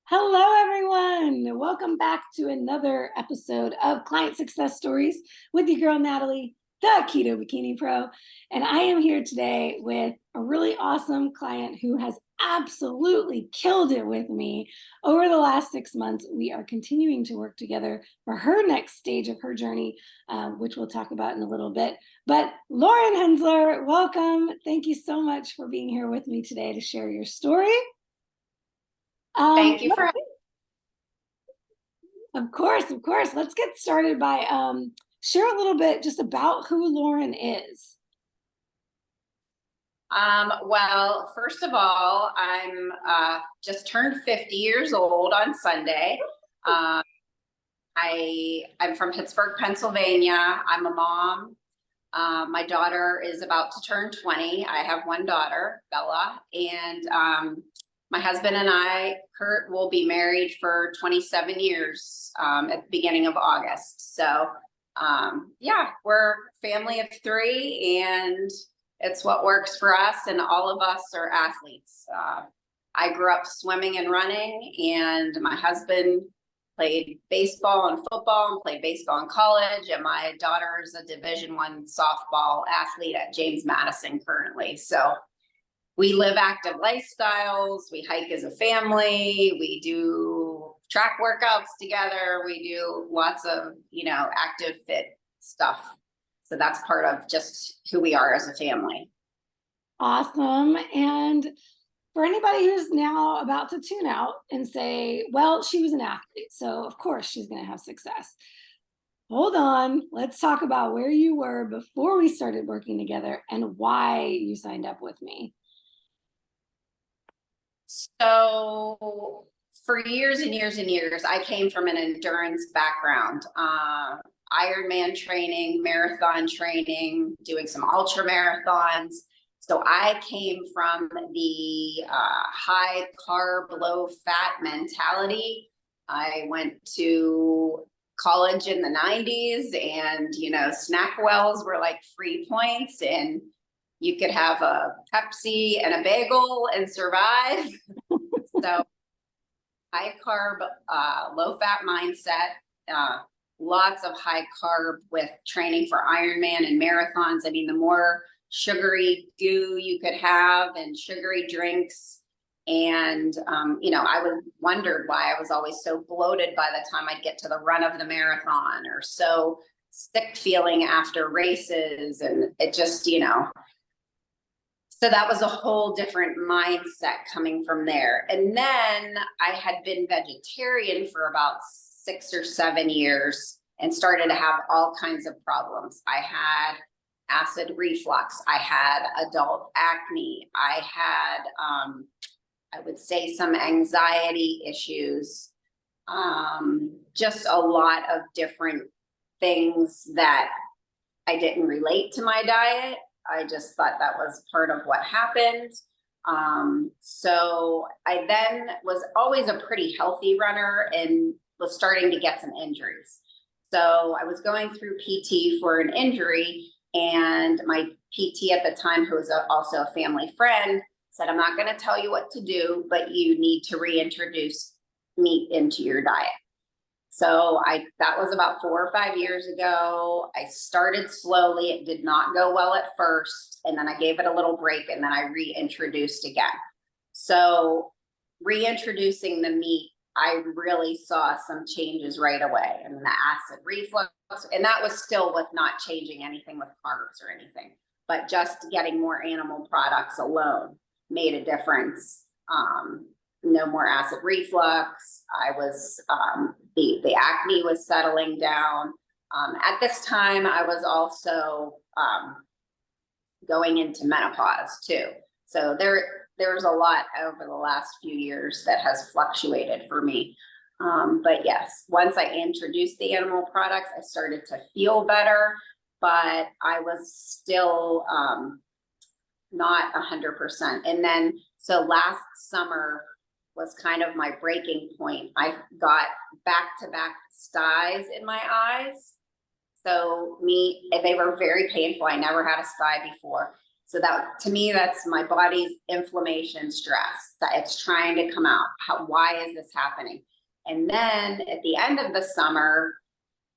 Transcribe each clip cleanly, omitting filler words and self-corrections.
Hello, everyone. Welcome back to another episode of Client Success Stories with your girl, Natalie, the Keto Bikini Pro. And I am here today with a really awesome client who has absolutely killed it with me over the last 6 months. We are continuing to work together for her next stage of her journey, which we'll talk about in a little bit. But Lauren Hensler, welcome. Thank you so much for being here with me today to share your story. Thank you for Of course. Let's get started by share a little bit just about who Lauren is. Well, first of all, I'm just turned 50 years old on Sunday. I'm from Pittsburgh, Pennsylvania. I'm a mom. My daughter is about to turn 20. I have one daughter, Bella, and my husband and I, Kurt, will be married for 27 years at the beginning of August. So yeah, we're a family of three, and it's what works for us, and all of us are athletes. I grew up swimming and running, and my husband played baseball and football and played baseball in college, and my daughter is a Division I softball athlete at James Madison currently. So we live active lifestyles, we hike as a family, we do track workouts together, we do lots of, active fit stuff. So that's part of just who we are as a family. Awesome. And for anybody who's now about to tune out and say, well, she was an athlete, so of course she's going to have success. Hold on. Let's talk about where you were before we started working together and why you signed up with me. So for years and years and years, I came from an endurance background, Ironman training, marathon training, doing some ultra marathons. So I came from the high carb, low fat mentality. I went to college in the 90s, and, snack wells were like free points, and you could have a Pepsi and a bagel and survive. So high carb, low fat mindset, lots of high carb with training for Ironman and marathons. I mean, the more sugary goo you could have and sugary drinks. And, I wondered why I was always so bloated by the time I'd get to the run of the marathon, or so sick feeling after races. And it just, so that was a whole different mindset coming from there. And then I had been vegetarian for about 6 or 7 years and started to have all kinds of problems. I had acid reflux. I had adult acne. I had, I would say, some anxiety issues. Just a lot of different things that I didn't relate to my diet. I just thought that was part of what happened. So I then was always a pretty healthy runner and was starting to get some injuries. So I was going through PT for an injury, and my PT at the time, who was also a family friend, said, I'm not going to tell you what to do, but you need to reintroduce meat into your diet. So that was about 4 or 5 years ago. I started slowly. It did not go well at first. And then I gave it a little break, and then I reintroduced again. So reintroducing the meat, I really saw some changes right away. And the acid reflux, and that was still with not changing anything with carbs or anything, but just getting more animal products alone made a difference. No more acid reflux. I was, the acne was settling down. At this time, I was also going into menopause too. So there's a lot over the last few years that has fluctuated for me. But yes, once I introduced the animal products, I started to feel better, but I was still not 100%. And then, so last summer was kind of my breaking point. I got back-to-back styes in my eyes. So they were very painful. I never had a stye before. So that, to me, that's my body's inflammation, stress, that it's trying to come out. Why is this happening? And then at the end of the summer,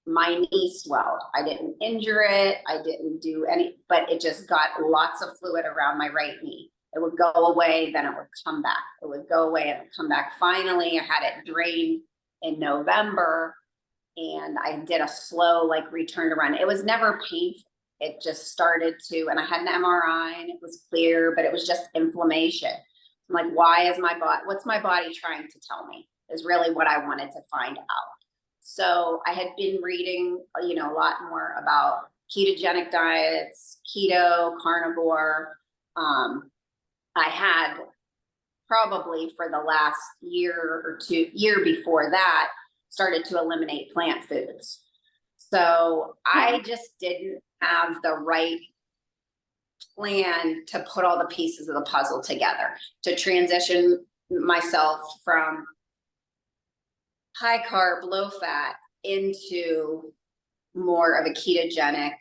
my knee swelled. I didn't injure it. I didn't do any, but it just got lots of fluid around my right knee. It would go away, then it would come back. It would go away and come back. Finally, I had it drained in November, and I did a slow like return to run. It was never painful. It just started to, and I had an MRI and it was clear, but it was just inflammation. I'm like, why is my body, what's my body trying to tell me, is really what I wanted to find out. So I had been reading, a lot more about ketogenic diets, keto, carnivore. I had probably for the last year before that, started to eliminate plant foods. So I just didn't have the right plan to put all the pieces of the puzzle together to transition myself from high carb, low fat into more of a ketogenic,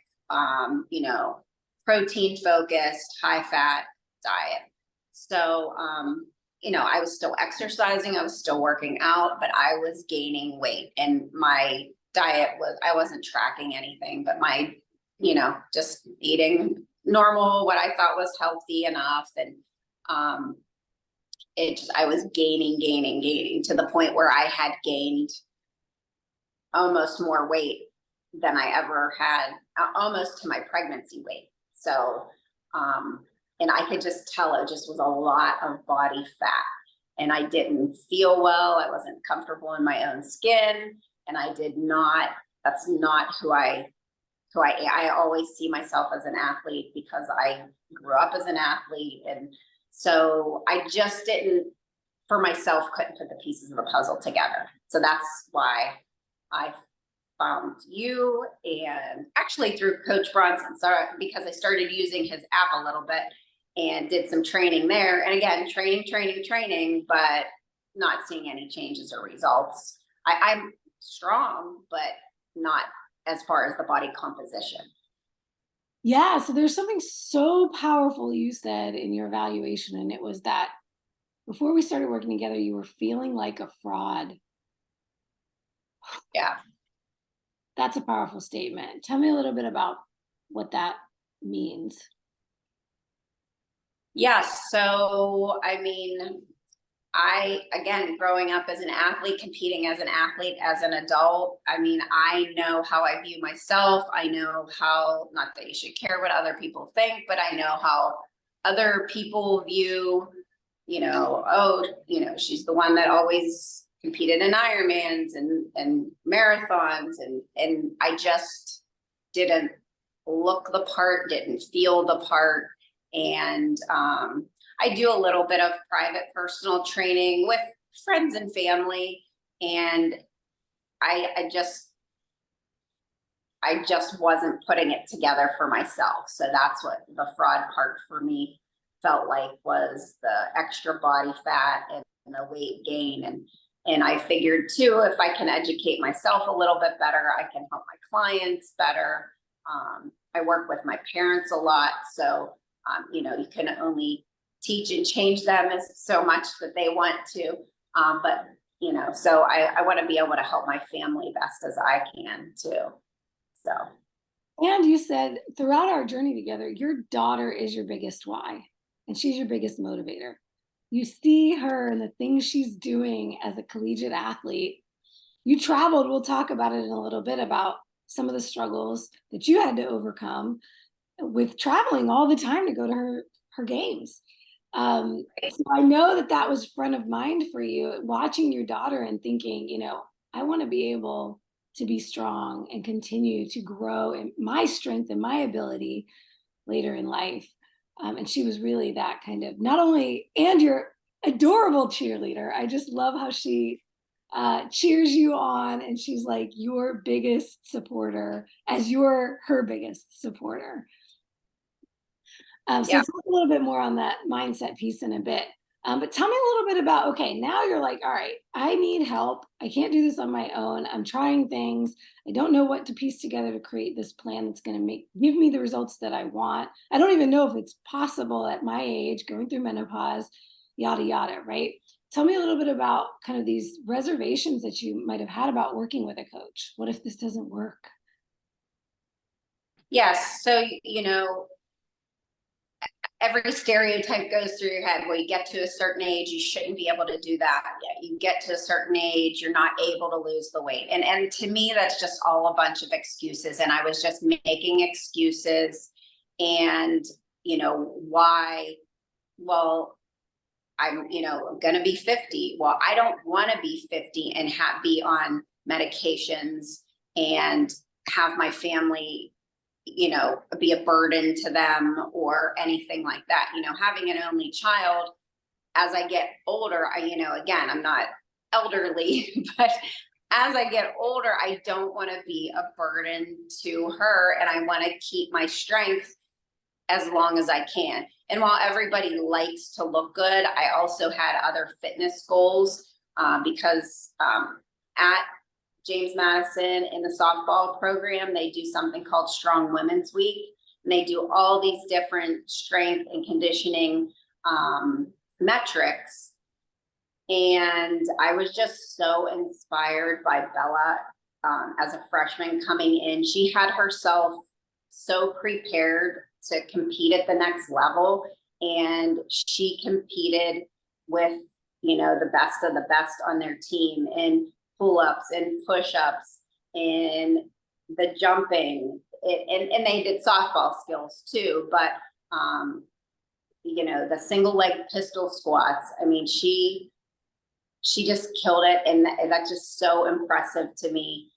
protein focused, high fat diet. So, I was still exercising, I was still working out, but I was gaining weight, and my diet I wasn't tracking anything, but my, just eating normal, what I thought was healthy enough. And, I was gaining to the point where I had gained almost more weight than I ever had, almost to my pregnancy weight. So, and I could just tell it just was a lot of body fat, and I didn't feel well. I wasn't comfortable in my own skin, and that's not who I always see myself as an athlete, because I grew up as an athlete. And so I just didn't, for myself, couldn't put the pieces of the puzzle together. So that's why I found you, and actually through Coach Bronson. So because I started using his app a little bit and did some training there. And again, training, but not seeing any changes or results. I'm strong, but not as far as the body composition. Yeah, so there's something so powerful you said in your evaluation, and it was that before we started working together, you were feeling like a fraud. Yeah. That's a powerful statement. Tell me a little bit about what that means. Yes. So, again, growing up as an athlete, competing as an athlete, as an adult, I know how I view myself. I know how, not that you should care what other people think, but I know how other people view, she's the one that always competed in Ironmans and marathons. And I just didn't look the part, didn't feel the part. And, I do a little bit of private personal training with friends and family, and I just wasn't putting it together for myself. So that's what the fraud part for me felt like, was the extra body fat and the weight gain. And I figured too, if I can educate myself a little bit better, I can help my clients better. I work with my parents a lot, so you can only teach and change them as so much that they want to. But, so I want to be able to help my family best as I can too. So. And you said throughout our journey together, your daughter is your biggest why, and she's your biggest motivator. You see her and the things she's doing as a collegiate athlete. You traveled, we'll talk about it in a little bit, about some of the struggles that you had to overcome with traveling all the time to go to her games. So I know that was front of mind for you, watching your daughter and thinking, I want to be able to be strong and continue to grow in my strength and my ability later in life. And she was really that kind of, not only, and your adorable cheerleader. I just love how she cheers you on, and she's like your biggest supporter as you're her biggest supporter. So Yeah. talk a little bit more on that mindset piece in a bit. But tell me a little bit about, okay, now you're like, all right, I need help. I can't do this on my own. I'm trying things. I don't know what to piece together to create this plan that's going to give me the results that I want. I don't even know if it's possible at my age, going through menopause, yada, yada, right? Tell me a little bit about kind of these reservations that you might have had about working with a coach. What if this doesn't work? Yes. So, every stereotype goes through your head. Well, you get to a certain age, you shouldn't be able to do that. Yeah, you get to a certain age, you're not able to lose the weight. And to me, that's just all a bunch of excuses. And I was just making excuses. And, why? Well, I'm, going to be 50. Well, I don't want to be 50 and be on medications and have my family, be a burden to them or anything like that. Having an only child, as I get older, again, I'm not elderly, but as I get older, I don't want to be a burden to her. And I want to keep my strength as long as I can. And while everybody likes to look good, I also had other fitness goals because at James Madison in the softball program, they do something called Strong Women's Week. And they do all these different strength and conditioning metrics. And I was just so inspired by Bella as a freshman coming in. She had herself so prepared to compete at the next level. And she competed with, the best of the best on their team in pull-ups and push-ups and the jumping. And they did softball skills too, but, the single leg pistol squats. I mean, she just killed it. And that's just so impressive to me.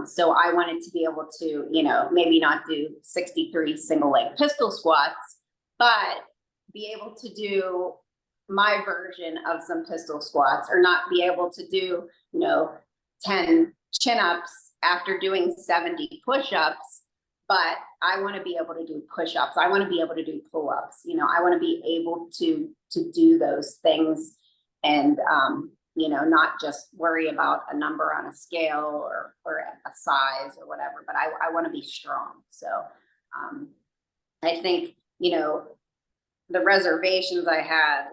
So I wanted to be able to, maybe not do 63 single leg pistol squats, but be able to do my version of some pistol squats, or not be able to do, 10 chin-ups after doing 70 push-ups. But I want to be able to do push-ups. I want to be able to do pull-ups. I want to be able to do those things and, not just worry about a number on a scale or a size or whatever, but I want to be strong. So I think, the reservations I had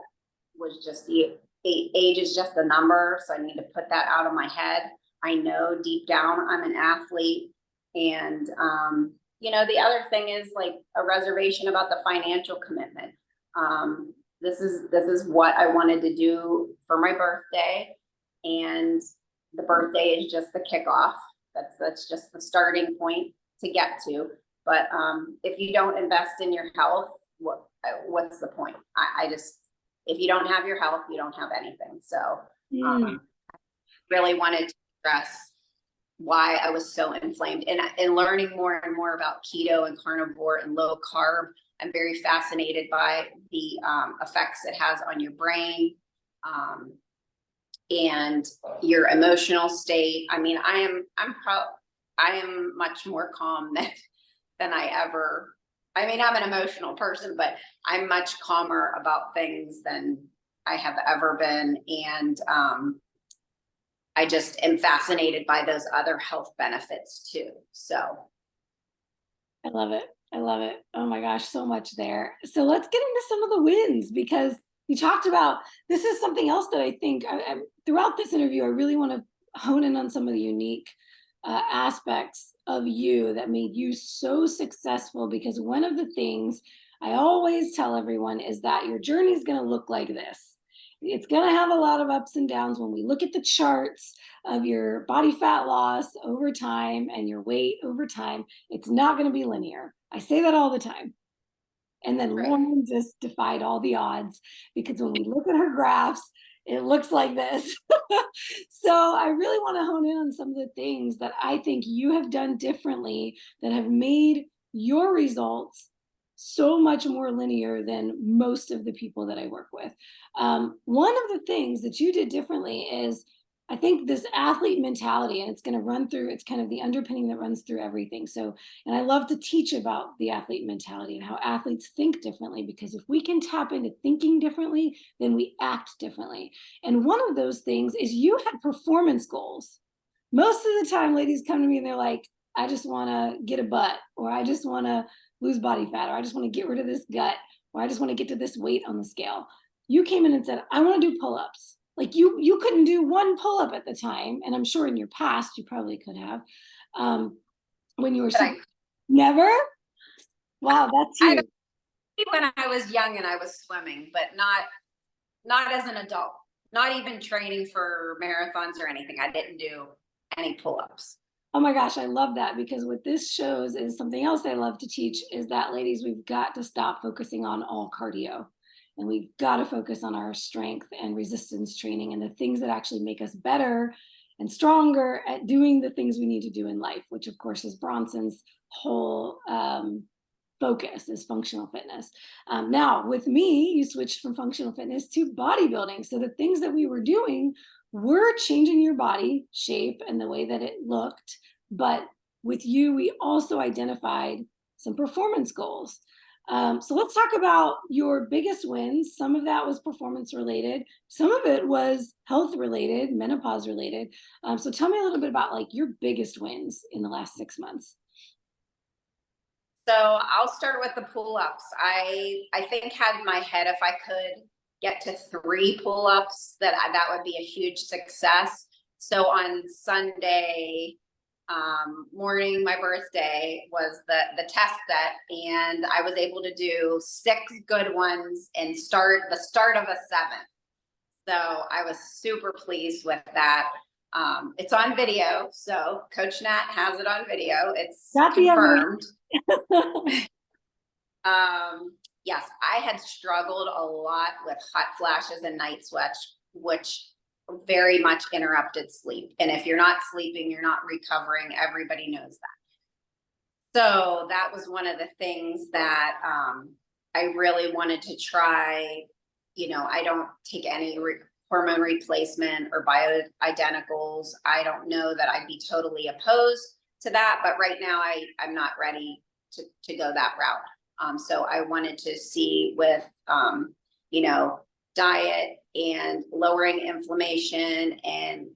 was just the age is just a number. So I need to put that out of my head. I know deep down I'm an athlete. And, the other thing is like a reservation about the financial commitment. This is what I wanted to do for my birthday, and the birthday is just the kickoff. That's just the starting point to get to. But if you don't invest in your health, what's the point? I just, if you don't have your health, you don't have anything. So really wanted to stress why I was so inflamed, and learning more and more about keto and carnivore and low carb. I'm very fascinated by the effects it has on your brain and your emotional state. I mean, I am much more calm than I ever. I mean, I'm an emotional person, but I'm much calmer about things than I have ever been. And I just am fascinated by those other health benefits too. So I love it. I love it. Oh my gosh, so much there. So let's get into some of the wins, because you talked about, this is something else that I think throughout this interview, I really want to hone in on some of the unique aspects of you that made you so successful. Because one of the things I always tell everyone is that your journey is going to look like this. It's going to have a lot of ups and downs. When we look at the charts of your body fat loss over time and your weight over time, it's not going to be linear. I say that all the time. And then right. Lauren just defied all the odds, because when we look at her graphs, it looks like this. So I really want to hone in on some of the things that I think you have done differently that have made your results so much more linear than most of the people that I work with. One of the things that you did differently is I think this athlete mentality, and it's going to run through, it's kind of the underpinning that runs through everything. So, and I love to teach about the athlete mentality and how athletes think differently, because if we can tap into thinking differently, then we act differently. And one of those things is you had performance goals. Most of the time, ladies come to me and they're like, I just want to get a butt, or I just want to lose body fat, or I just want to get rid of this gut, or I just want to get to this weight on the scale. You came in and said, I want to do pull-ups. Like you couldn't do one pull-up at the time, and I'm sure in your past you probably could have, when you were But never. Wow, that's I huge. when I was young and I was swimming, but not as an adult. Not even training for marathons or anything. I didn't do any pull-ups. Oh my gosh, I love that, because what this shows is something else I love to teach is that, ladies, we've got to stop focusing on all cardio, and we've got to focus on our strength and resistance training and the things that actually make us better and stronger at doing the things we need to do in life, which of course is Bronson's whole focus is functional fitness. Now with me, you switched from functional fitness to bodybuilding. So the things that we were doing were changing your body shape and the way that it looked. But with you, we also identified some performance goals. So let's talk about your biggest wins. Some of that was performance related. Some of it was health related, menopause related. So tell me a little bit about like your biggest wins in the last 6 months. So I'll start with the pull-ups. I think had in my head, if I could get to 3 pull-ups, that would be a huge success. So on Sunday morning, my birthday was the test set, and I was able to do 6 good ones and the start of a 7th. So I was super pleased with that. It's on video, so Coach Nat has it on video. It's Got the confirmed. evidence. Yes, I had struggled a lot with hot flashes and night sweats, which very much interrupted sleep. And if you're not sleeping, you're not recovering. Everybody knows that. So that was one of the things that I really wanted to try. I don't take any hormone replacement or bioidenticals. I don't know that I'd be totally opposed to that, but right now I'm not ready to go that route. So I wanted to see with, diet and lowering inflammation and,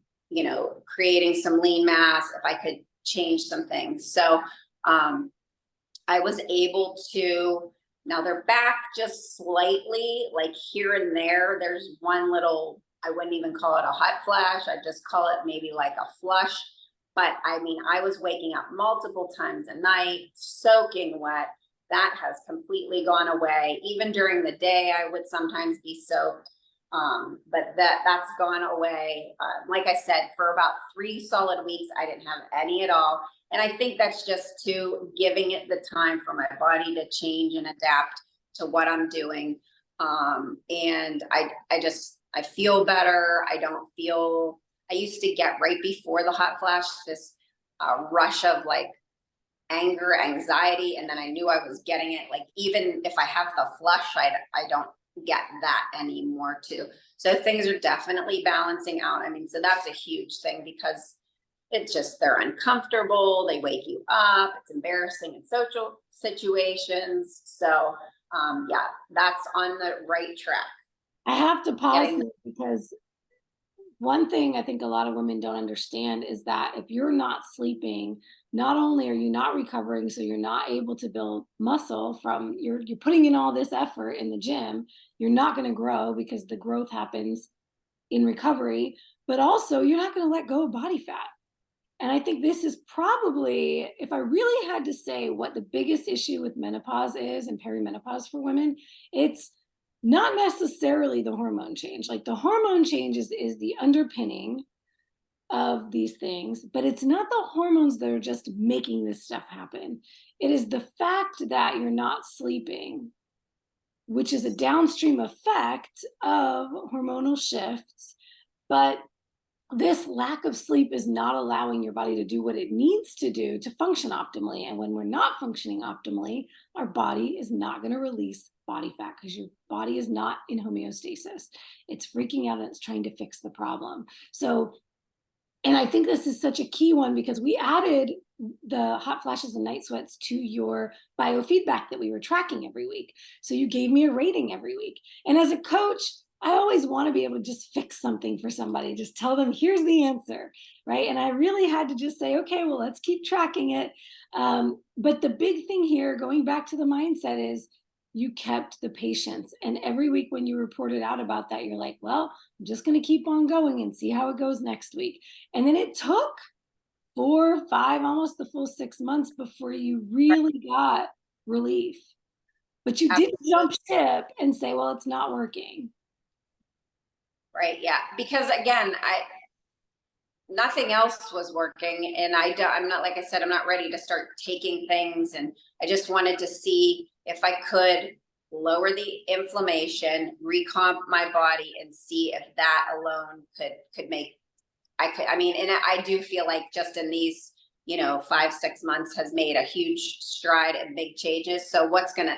creating some lean mass, if I could change some things. So I was able to, now they're back just slightly, like here and there. There's one little, I wouldn't even call it a hot flash. I just call it maybe like a flush. But I mean, I was waking up multiple times a night, soaking wet. That has completely gone away. Even during the day, I would sometimes be soaked. But that's gone away. Like I said, for about 3 solid weeks, I didn't have any at all. And I think that's just giving it the time for my body to change and adapt to what I'm doing. And I feel better. I used to get right before the hot flash, this rush of like anger, anxiety, and then I knew I was getting it. Like even if I have the flush, I don't get that anymore too. So things are definitely balancing out. I mean, so that's a huge thing because it's just they're uncomfortable. They wake you up. It's embarrassing in social situations. So yeah, that's on the right track. I have to pause here because one thing I think a lot of women don't understand is that if you're not sleeping, not only are you not recovering, so you're not able to build muscle from you're putting in all this effort in the gym, you're not going to grow because the growth happens in recovery, but also you're not going to let go of body fat. And I think this is probably, if I really had to say what the biggest issue with menopause is and perimenopause for women, it's not necessarily the hormone change. Like the hormone change is the underpinning of these things, but it's not the hormones that are just making this stuff happen. It is the fact that you're not sleeping, which is a downstream effect of hormonal shifts. But this lack of sleep is not allowing your body to do what it needs to do to function optimally. And when we're not functioning optimally, our body is not going to release body fat because your body is not in homeostasis. It's freaking out and it's trying to fix the problem. So And I think this is such a key one because we added the hot flashes and night sweats to your biofeedback that we were tracking every week. So you gave me a rating every week. And as a coach, I always want to be able to just fix something for somebody, just tell them, here's the answer, right? And I really had to just say, okay, well, let's keep tracking it. But the big thing here, going back to the mindset, is you kept the patience. And every week when you reported out about that, you're like, well, I'm just going to keep on going and see how it goes next week. And then it took 4, 5, almost the full 6 months before you really got relief. But you didn't Absolutely. jump ship and say, well, it's not working. Right. Yeah. Because again, nothing else was working, and I'm not, like I said, I'm not ready to start taking things, and I just wanted to see if I could lower the inflammation, recomp my body, and see if that alone could make, I mean, and I do feel like just in these, 5, 6 months has made a huge stride and big changes. So what's gonna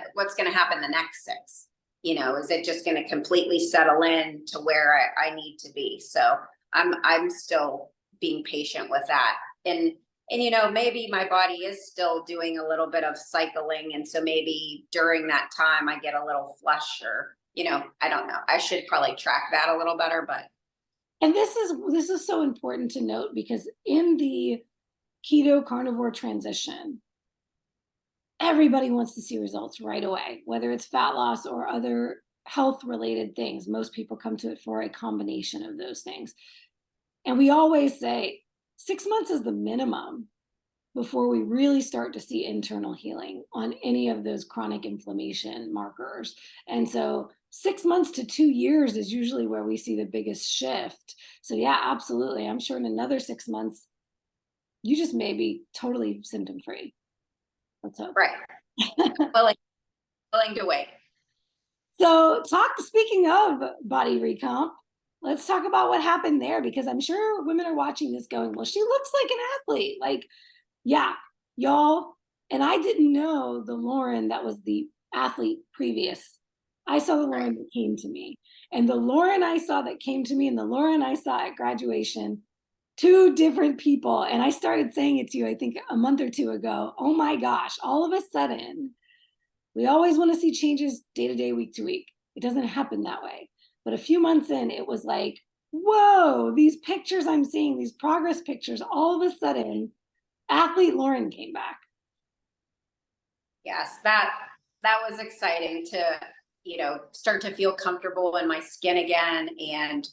happen the next 6? Is it just gonna completely settle in to where I need to be? So I'm still being patient with that. And maybe my body is still doing a little bit of cycling. And so maybe during that time I get a little flush, or, I don't know. I should probably track that a little better, but And this is so important to note because in the keto carnivore transition, everybody wants to see results right away, whether it's fat loss or other health related things. Most people come to it for a combination of those things. And we always say 6 months is the minimum before we really start to see internal healing on any of those chronic inflammation markers. And so 6 months to 2 years is usually where we see the biggest shift. So yeah, absolutely. I'm sure in another 6 months, you just may be totally symptom free. Let's hope. right. Willing to wait. So speaking of body recomp, let's talk about what happened there, because I'm sure women are watching this going, well, she looks like an athlete. Like, yeah, y'all. And I didn't know the Lauren that was the athlete previous. I saw the Lauren that came to me. And the Lauren I saw that came to me and the Lauren I saw at graduation, 2 different people. And I started saying it to you, I think a month or 2 ago. Oh my gosh, all of a sudden, we always want to see changes day to day, week to week. It doesn't happen that way. But a few months in, it was like, whoa, these pictures I'm seeing, these progress pictures, all of a sudden, athlete Lauren came back. Yes, that was exciting to, start to feel comfortable in my skin again. And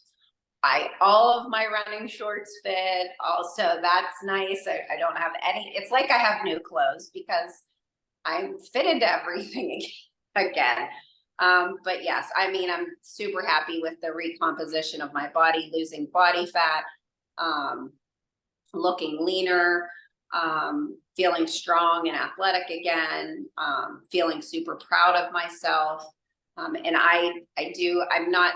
all of my running shorts fit. Also, that's nice. I don't have any, it's like I have new clothes because I'm fit into everything again. But yes, I mean, I'm super happy with the recomposition of my body, losing body fat, looking leaner, feeling strong and athletic again, feeling super proud of myself. And I'm not,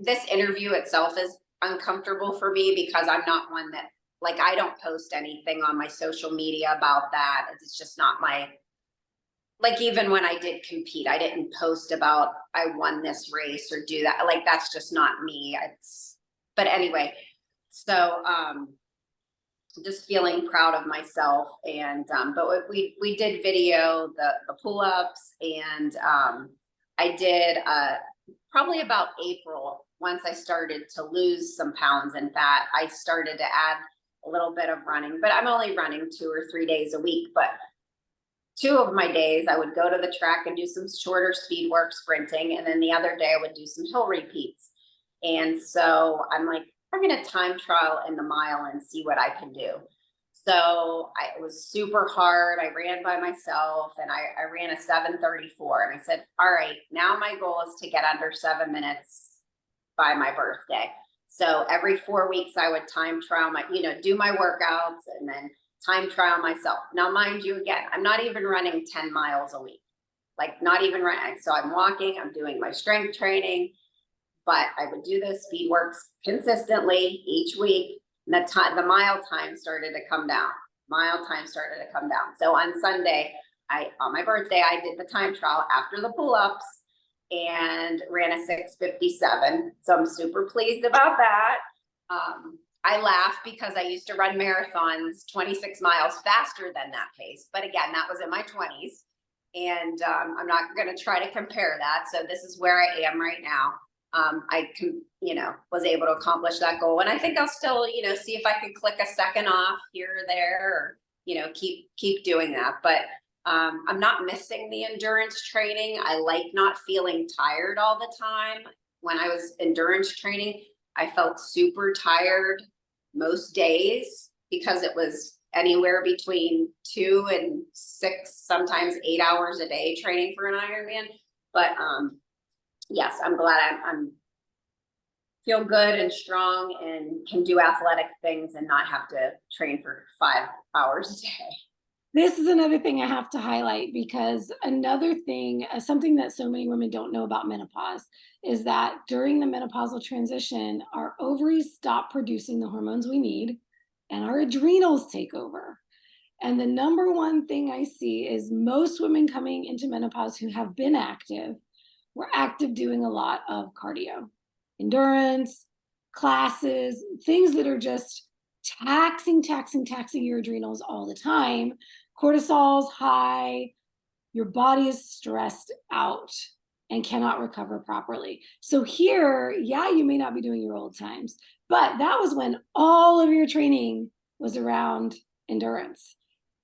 this interview itself is uncomfortable for me because I'm not one that, like, I don't post anything on my social media about that. It's just not my, like, even when I did compete, I didn't post about I won this race or do that. Like, that's just not me. But anyway, so just feeling proud of myself. And but we did video the pull-ups, and I did probably about April, once I started to lose some pounds in fat, I started to add a little bit of running. But I'm only running 2 or 3 days a week. But 2 of my days I would go to the track and do some shorter speed work, sprinting, and then the other day I would do some hill repeats. And so I'm like, I'm going to time trial in the mile and see what I can do. So it was super hard. I ran by myself, and I ran a 7:34, and I said, all right, now my goal is to get under 7 minutes by my birthday. So every 4 weeks I would time trial do my workouts and then time trial myself. Now, mind you, again, I'm not even running 10 miles a week, like not even running. So I'm walking, I'm doing my strength training, but I would do the speed works consistently each week. And the mile time started to come down. So on Sunday, on my birthday, I did the time trial after the pull-ups and ran a 6:57. So I'm super pleased about that. I laugh because I used to run marathons 26 miles faster than that pace. But again, that was in my 20s. And I'm not going to try to compare that. So this is where I am right now. I can, was able to accomplish that goal. And I think I'll still, see if I can click a second off here or there, or, keep doing that. But I'm not missing the endurance training. I like not feeling tired all the time. When I was endurance training, I felt super tired most days because it was anywhere between 2 and 6, sometimes 8 hours a day training for an Ironman. But yes, I'm glad I'm feel good and strong and can do athletic things and not have to train for 5 hours a day. This is another thing I have to highlight, because another thing, something that so many women don't know about menopause, is that during the menopausal transition, our ovaries stop producing the hormones we need and our adrenals take over. And the number one thing I see is most women coming into menopause who have been active were active doing a lot of cardio, endurance, classes, things that are just taxing your adrenals all the time. Cortisol's high, your body is stressed out and cannot recover properly. So here, yeah, you may not be doing your old times, but that was when all of your training was around endurance.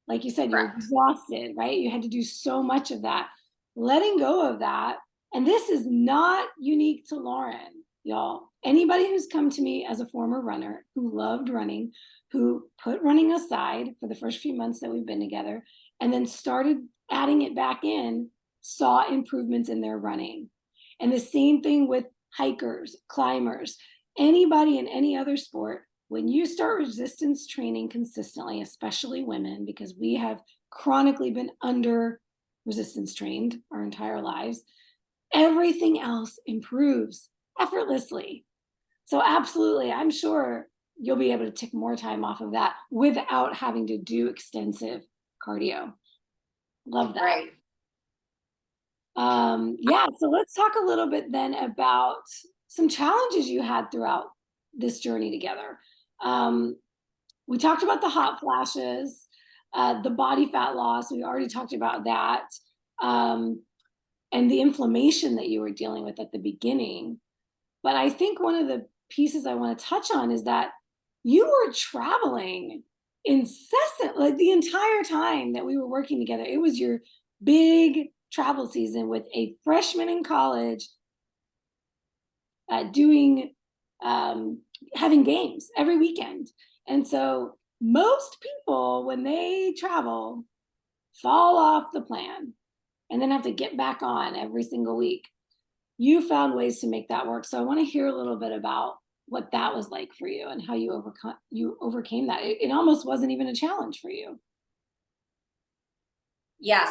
Like you said, you were exhausted, right? You had to do so much of that. Letting go of that, and this is not unique to Lauren, y'all. Anybody who's come to me as a former runner who loved running, who put running aside for the first few months that we've been together, and then started adding it back in, saw improvements in their running. And the same thing with hikers, climbers, anybody in any other sport. When you start resistance training consistently, especially women, because we have chronically been under resistance trained our entire lives, everything else improves effortlessly. So absolutely, I'm sure you'll be able to take more time off of that without having to do extensive cardio. Love that. Right. Yeah, so let's talk a little bit then about some challenges you had throughout this journey together. We talked about the hot flashes, the body fat loss. We already talked about that. And the inflammation that you were dealing with at the beginning. But I think one of the pieces I want to touch on is that you were traveling incessant, like the entire time that we were working together. It was your big travel season with a freshman in college, doing having games every weekend. And so most people, when they travel, fall off the plan and then have to get back on every single week. You found ways to make that work. So I want to hear a little bit about what that was like for you and how you overcame that. It almost wasn't even a challenge for you. Yes,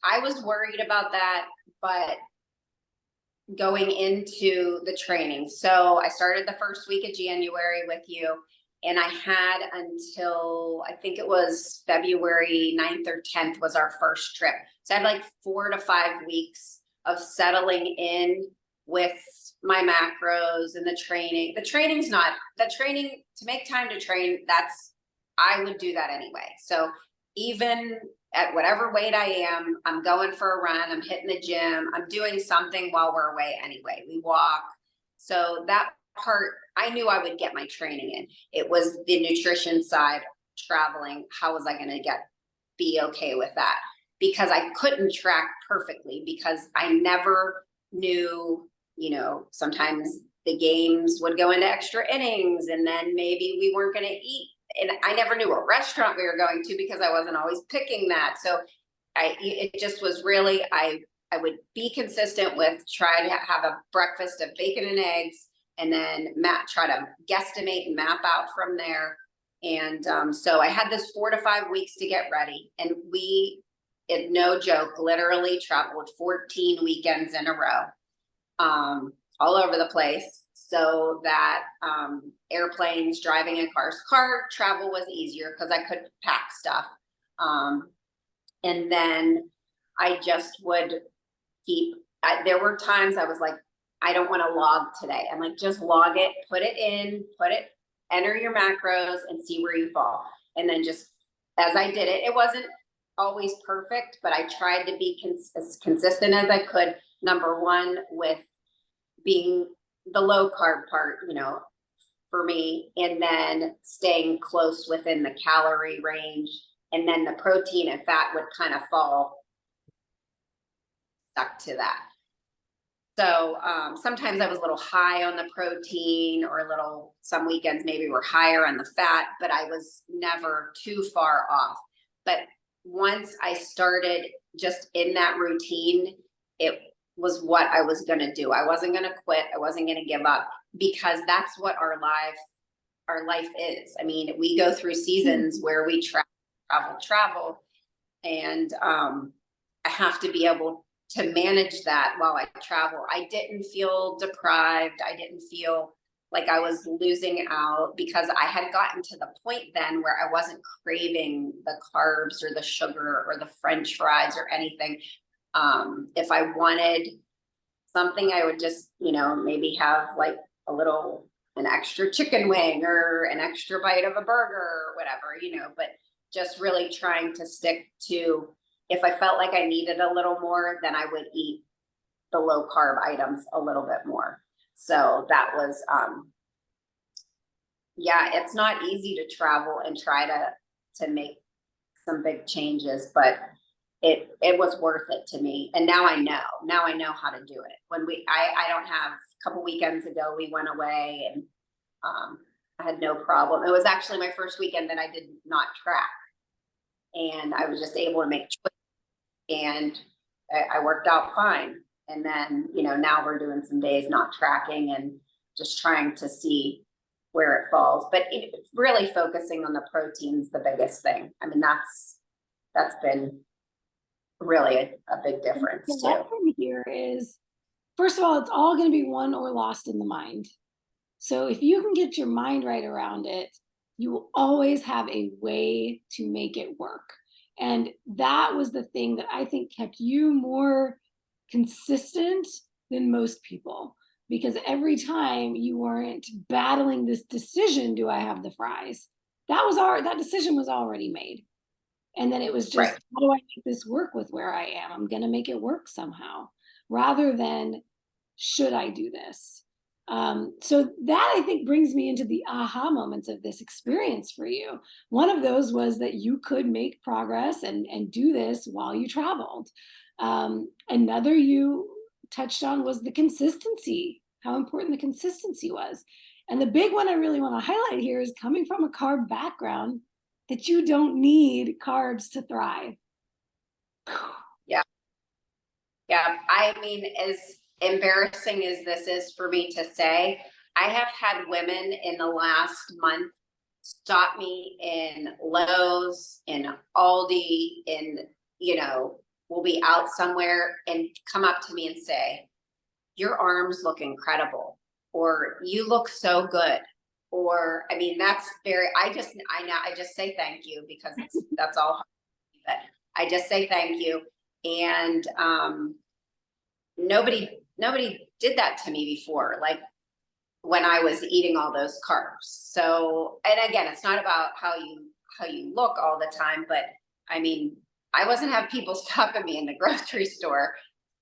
I was worried about that, but going into the training. So I started the first week of January with you, and I had until I think it was February 9th or 10th was our first trip. So I had like 4 to 5 weeks of settling in with my macros and the training. The training to make time to train, I would do that anyway. So even at whatever weight I am, I'm going for a run, I'm hitting the gym, I'm doing something while we're away anyway. We walk. So that part, I knew I would get my training in. It was the nutrition side, traveling. How was I going to be okay with that? Because I couldn't track perfectly because I never knew, sometimes the games would go into extra innings and then maybe we weren't going to eat. And I never knew what restaurant we were going to because I wasn't always picking that. So it just was really, I would be consistent with try to have a breakfast of bacon and eggs, and then try to guesstimate and map out from there. And so I had this 4 to 5 weeks to get ready, and no joke, literally traveled 14 weekends in a row, all over the place. So that airplanes, driving in cars, car travel was easier because I could pack stuff. And then I just would there were times I was like, I don't want to log today. I'm like, just log it, put it in, enter your macros and see where you fall. And then just as I did it, it wasn't always perfect, but I tried to be as consistent as I could. Number one, with being the low carb part, for me, and then staying close within the calorie range. And then the protein and fat would kind of fall stuck to that. So sometimes I was a little high on the protein, or some weekends maybe were higher on the fat, but I was never too far off. But once I started just in that routine, it was what I was going to do. I wasn't going to quit. I wasn't going to give up, because that's what our life is. I mean, we go through seasons where we travel, and I have to be able to manage that while I travel. I didn't feel deprived. I didn't feel like I was losing out, because I had gotten to the point then where I wasn't craving the carbs or the sugar or the French fries or anything. If I wanted something, I would just, maybe have like an extra chicken wing or an extra bite of a burger or whatever, but just really trying to stick to, if I felt like I needed a little more, then I would eat the low carb items a little bit more. So that was, it's not easy to travel and try to make some big changes, but it was worth it to me. And now I know how to do it. When I don't have, a couple weekends ago, we went away, and I had no problem. It was actually my first weekend that I did not track, and I was just able to make choices, and I worked out fine. And then, now we're doing some days not tracking and just trying to see where it falls. But really focusing on the proteins, the biggest thing. I mean, that's been really a big difference the too. lesson here is, first of all, it's all going to be won or lost in the mind. So if you can get your mind right around it, you will always have a way to make it work. And that was the thing that I think kept you more consistent than most people, because every time you weren't battling this decision, do I have the fries? That decision was already made. And then it was just, Right. how do I make this work with where I am? I'm going to make it work somehow, rather than, should I do this? So that, I think, brings me into the aha moments of this experience for you. One of those was that you could make progress and do this while you traveled. Another you touched on was the consistency, how important the consistency was. And the big one I really want to highlight here is, coming from a carb background, that you don't need carbs to thrive. Yeah. Yeah. I mean, as embarrassing as this is for me to say, I have had women in the last month stop me in Lowe's, in Aldi, we'll be out somewhere, and come up to me and say, your arms look incredible, or you look so good. Or, I mean, that's I just say thank you, because that's all. But I just say thank you. And nobody did that to me before, like when I was eating all those carbs. So, and again, it's not about how you look all the time, but I mean, I wasn't having people stopping me in the grocery store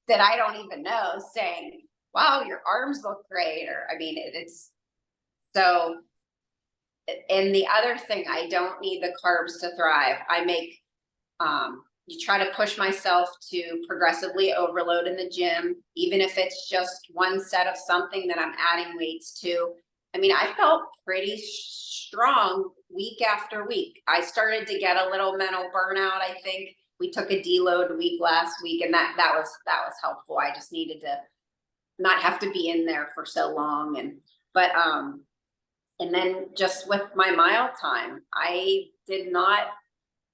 that I don't even know saying, wow, your arms look great. Or, I mean, it's so. And the other thing, I don't need the carbs to thrive. I make, you try to push myself to progressively overload in the gym, even if it's just one set of something that I'm adding weights to. I mean, I felt pretty strong week after week. I started to get a little mental burnout. I think we took a deload week last week, and that was helpful. I just needed to not have to be in there for so long. And then just with my mile time, I did not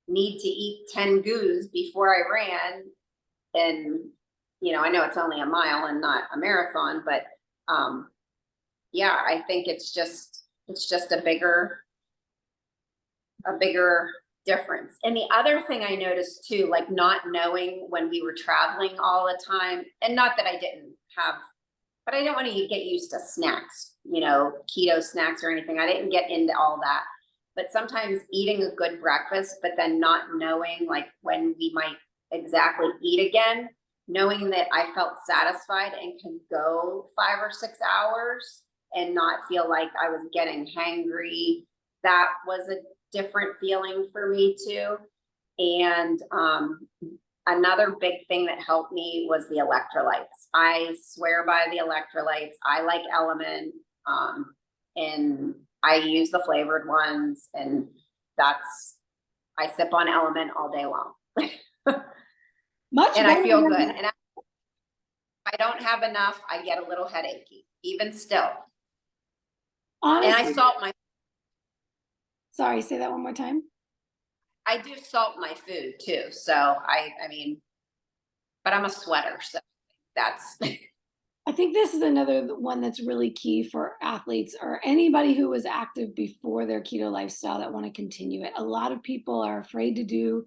need to eat 10 goos before I ran. And, I know it's only a mile and not a marathon, but I think it's just a bigger difference. And the other thing I noticed too, like not knowing when we were traveling all the time, and not that I didn't have, but I don't want to get used to snacks keto snacks or anything. I didn't get into all that. But sometimes eating a good breakfast, but then not knowing like when we might exactly eat again, knowing that I felt satisfied and can go 5 or 6 hours and not feel like I was getting hangry. That was a different feeling for me too. And another big thing that helped me was the electrolytes. I swear by the electrolytes. I like Element, and I use the flavored ones, and I sip on Element all day long. Much and I feel good. that. And if I don't have enough, I get a little headachy, even still. Honestly, and I salt my. Sorry, say that one more time. I do salt my food too, so I mean, but I'm a sweater, so that's. I think this is another one that's really key for athletes or anybody who was active before their keto lifestyle that want to continue it. A lot of people are afraid to do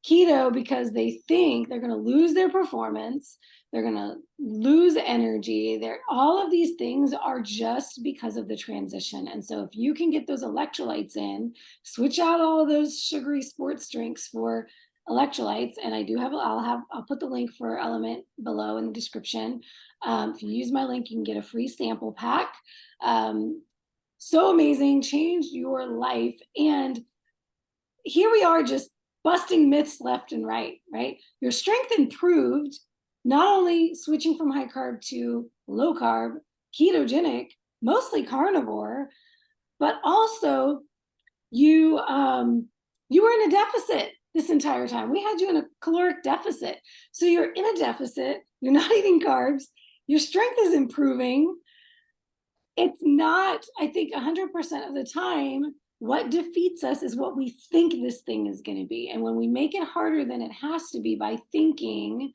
keto because they think they're going to lose their performance, they're going to lose energy. All of these things are just because of the transition. And so if you can get those electrolytes in, switch out all of those sugary sports drinks for electrolytes, and I'll put the link for Element below in the description. If you use my link, you can get a free sample pack. So amazing, changed your life. And here we are just busting myths left and right? Your strength improved, not only switching from high carb to low carb, ketogenic, mostly carnivore, but also you were in a deficit this entire time. We had you in a caloric deficit. So you're in a deficit, you're not eating carbs, your strength is improving. It's not, I think 100% of the time, what defeats us is what we think this thing is going to be. And when we make it harder than it has to be by thinking,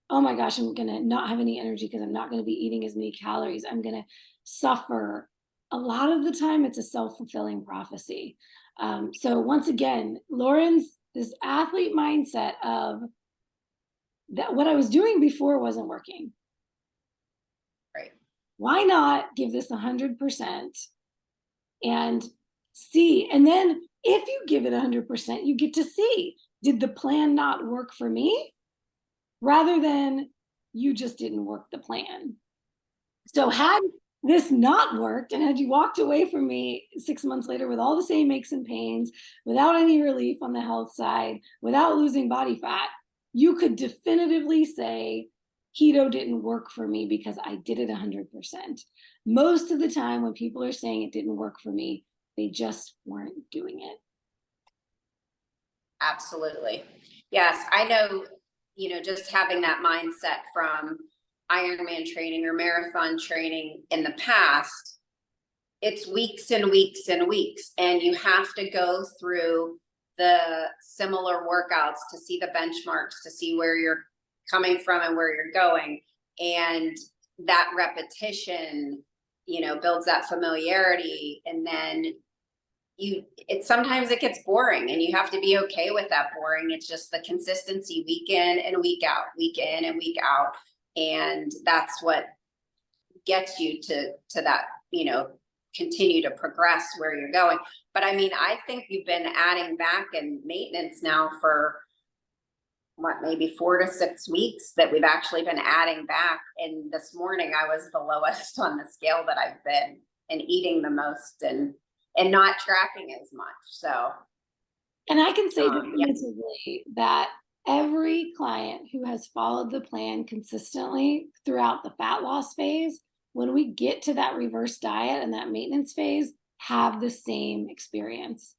oh my gosh, I'm going to not have any energy because I'm not going to be eating as many calories, I'm going to suffer. A lot of the time, it's a self-fulfilling prophecy. So once again, Lauren's this athlete mindset of that what I was doing before wasn't working. Right. Why not give this 100% and see? And then if you give it 100%, you get to see, did the plan not work for me? Rather than you just didn't work the plan. So had this not worked, and had you walked away from me 6 months later with all the same aches and pains, without any relief on the health side, without losing body fat, you could definitively say keto didn't work for me because I did it 100%. Most of the time when people are saying it didn't work for me, they just weren't doing it. Absolutely. Yes, I know, just having that mindset from Ironman training or marathon training in the past, it's weeks and weeks and weeks, and you have to go through the similar workouts to see the benchmarks, to see where you're coming from and where you're going. And that repetition, builds that familiarity. And then sometimes it gets boring, and you have to be okay with that boring. It's just the consistency week in and week out, week in and week out. And that's what gets you to that, continue to progress where you're going. But I mean, I think you've been adding back and maintenance now for maybe 4 to 6 weeks that we've actually been adding back. And this morning I was the lowest on the scale that I've been, and eating the most and not tracking as much. So, and I can say definitively that every client who has followed the plan consistently throughout the fat loss phase, when we get to that reverse diet and that maintenance phase, have the same experience.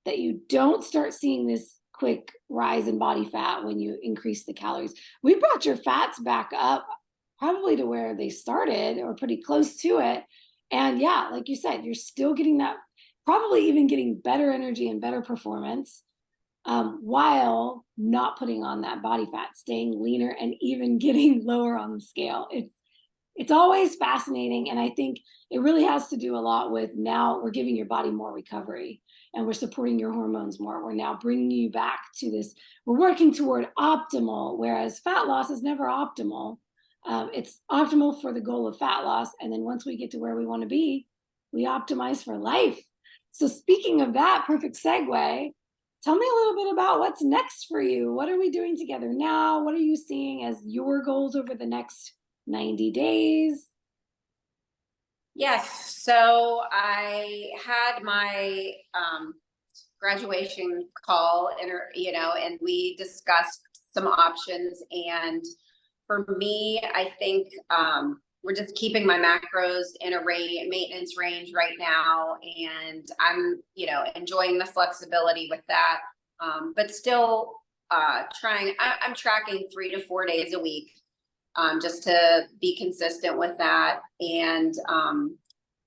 That you don't start seeing this quick rise in body fat when you increase the calories. We brought your fats back up probably to where they started or pretty close to it. And yeah, like you said, you're still getting that, probably even getting better energy and better performance, while not putting on that body fat, staying leaner, and even getting lower on the scale. It's always fascinating. And I think it really has to do a lot with, now we're giving your body more recovery and we're supporting your hormones more. We're now bringing you back to this, we're working toward optimal, whereas fat loss is never optimal. It's optimal for the goal of fat loss. And then once we get to where we want to be, we optimize for life. So, speaking of that, perfect segue. Tell me a little bit about what's next for you. What are we doing together now? What are you seeing as your goals over the next 90 days? Yes. So I had my graduation call, and we discussed some options. And for me, I think we're just keeping my macros in a maintenance range right now, and I'm enjoying the flexibility with that, but still trying. I'm tracking 3 to 4 days a week, just to be consistent with that. And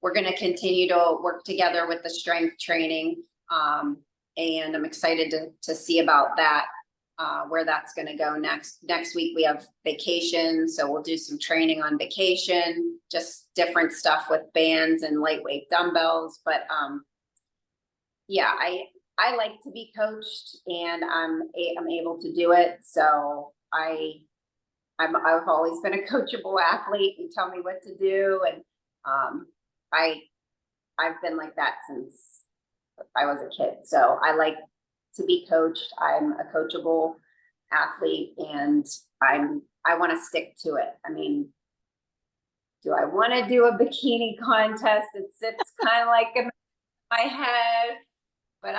we're going to continue to work together with the strength training. And I'm excited to see about that, where that's going to go next. Next week, we have vacation. So we'll do some training on vacation, just different stuff with bands and lightweight dumbbells. But yeah, I like to be coached, and I'm able to do it. So I've always been a coachable athlete. You tell me what to do, and I've been like that since I was a kid. So I like to be coached. I'm a coachable athlete, and I want to stick to it. I mean, do I want to do a bikini contest? It sits kind of like in my head, but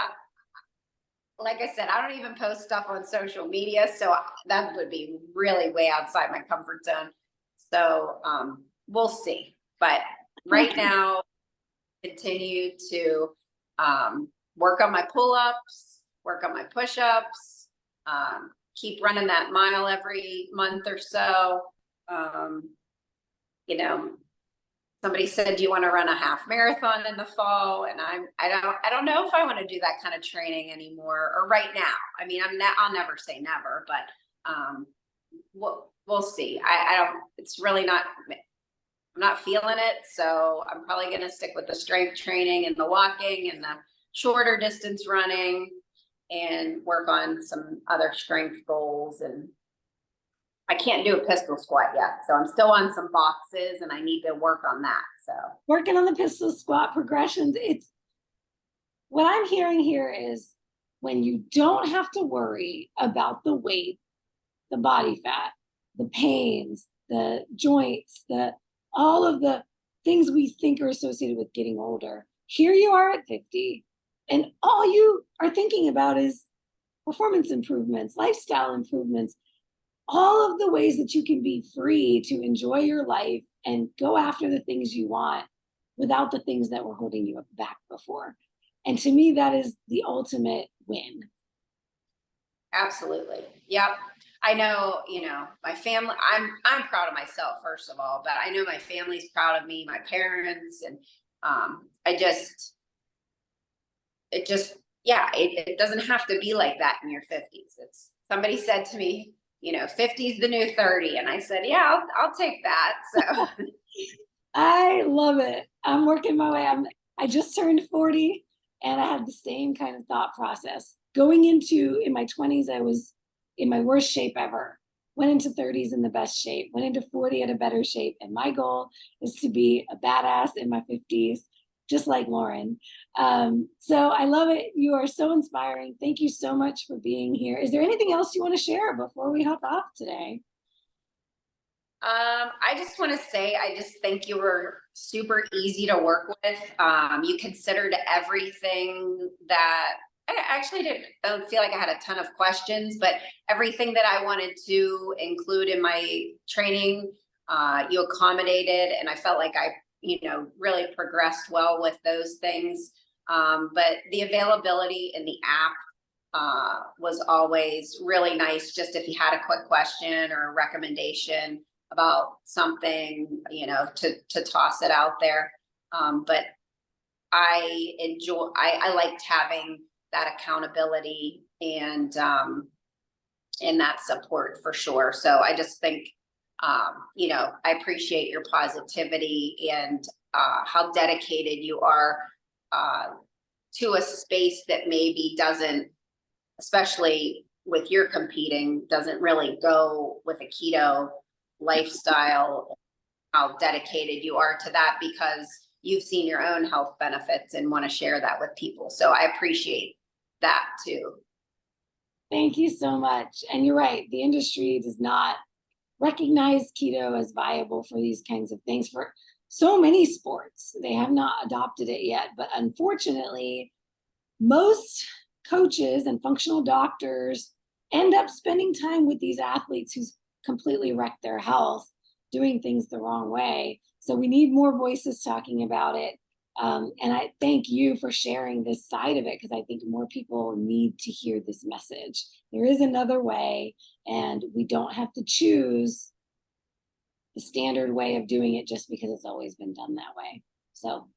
like I said, I don't even post stuff on social media, so that would be really way outside my comfort zone. So we'll see. But right now, continue to work on my pull-ups, work on my push-ups, keep running that mile every month or so. Somebody said, do you want to run a half marathon in the fall? And I don't know if I want to do that kind of training anymore, or right now. I mean, I'll never say never, but we'll see. I don't, it's really not, I'm not feeling it. So I'm probably going to stick with the strength training and the walking and the shorter distance running, and work on some other strength goals. And I can't do a pistol squat yet, so I'm still on some boxes, and I need to work on that. So Working on the pistol squat progressions. It's what I'm hearing here is when you don't have to worry about the weight, the body fat, the pains, the joints, all of the things we think are associated with getting older. Here you are at 50, and all you are thinking about is performance improvements, lifestyle improvements, all of the ways that you can be free to enjoy your life and go after the things you want without the things that were holding you back before. And to me, that is the ultimate win. absolutely, yep. I know, my family. I'm proud of myself, first of all, but I know my family's proud of me, my parents, and it doesn't have to be like that in your 50s. It's Somebody said to me, 50 is the new 30. And I said, yeah, I'll take that. So I love it. I'm working my way. I just turned 40, and I had the same kind of thought process. Going in my 20s, I was in my worst shape ever. Went into 30s in the best shape, went into 40 at a better shape. And my goal is to be a badass in my 50s, just like Lauren. So I love it. You are so inspiring. Thank you so much for being here. Is there anything else you want to share before we hop off today? I just want to say, I just think you were super easy to work with. You considered everything that I actually don't feel like I had a ton of questions, but everything that I wanted to include in my training, you accommodated, and I felt like I, really progressed well with those things. But the availability in the app was always really nice. Just if you had a quick question or a recommendation about something, to toss it out there. But I liked having that accountability and that support for sure. So I just think, I appreciate your positivity and how dedicated you are to a space that maybe doesn't, especially with your competing, doesn't really go with a keto lifestyle, how dedicated you are to that, because you've seen your own health benefits and want to share that with people. So I appreciate that too. Thank you so much. And you're right, the industry does not recognize keto as viable for these kinds of things for so many sports. They have not adopted it yet, but unfortunately, most coaches and functional doctors end up spending time with these athletes who's completely wrecked their health, doing things the wrong way. So we need more voices talking about it. And I thank you for sharing this side of it, because I think more people need to hear this message. There is another way, and we don't have to choose the standard way of doing it just because it's always been done that way. So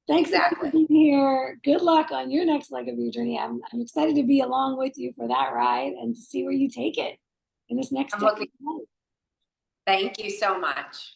thanks Exactly. for being here. Good luck on your next leg of your journey. I'm excited to be along with you for that ride and to see where you take it in this next decade. Thank you so much.